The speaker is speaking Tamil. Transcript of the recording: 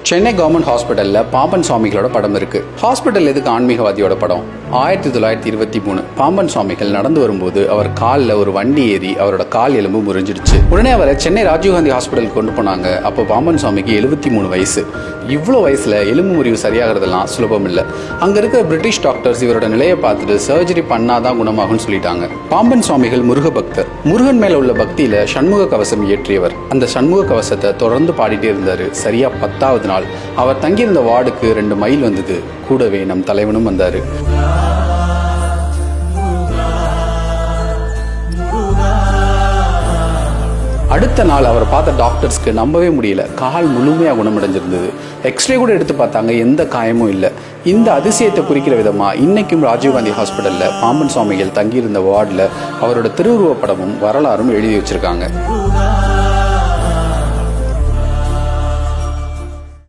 சென்னை கவர்மெண்ட் ஹாஸ்பிட்டலில் பாம்பன் சுவாமிகளோட படம் இருக்குது. ஹாஸ்பிட்டல் எதுக்கு ஆன்மீகவாதியோட படம்? 1923 பாம்பன் சுவாமிகள் நடந்து வரும்போது அவர் காலில் ஒரு வண்டி ஏறி அவரோட கால் எலும்பு முறிஞ்சிடுச்சு. உடனே அவரை சென்னை ராஜீவ்காந்தி ஹாஸ்பிட்டலுக்கு கொண்டு போனாங்க. அப்போ பாம்பன் சுவாமிக்கு 73 வயசு. இவ்வளோ வயசில் எலும்பு முறிவு சரியாகிறதெல்லாம் சுலபம் இல்லை. அங்கே இருக்கிற பிரிட்டிஷ் டாக்டர்ஸ் இவரோட நிலையை பார்த்துட்டு சர்ஜரி பண்ணாதான் குணமாகும்னு சொல்லிட்டாங்க. பாம்பன் சுவாமிகள் முருக பக்தர். முருகன் மேலே உள்ள பக்தியில் சண்முக கவசம் இயற்றியவர். அந்த சண்முக கவசத்தை தொடர்ந்து பாடிட்டே இருந்தார். சரியா 10வது நாள் அவர் தங்கியிருந்த வார்டுக்கு 2 மைல் வந்தது. கூடவே நம் தலைவனும் வந்தார். அடுத்த நாள் அவரை பார்த்த டாக்டர்ஸ்க்கு நம்பவே முடியல. கால் முழுமையாக குணமடைஞ்சிருந்தது. எக்ஸ்ரே கூட எடுத்து பார்த்தாங்க, எந்த காயமும் இல்லை. இந்த அதிசயத்தை குறிக்கிற விதமாக இன்னைக்கும் ராஜீவ்காந்தி ஹாஸ்பிட்டலில் பாம்பன் சுவாமிகள் தங்கியிருந்த வார்டில் அவரோட திருவுருவப்படமும் வரலாறும் எழுதி வச்சிருக்காங்க.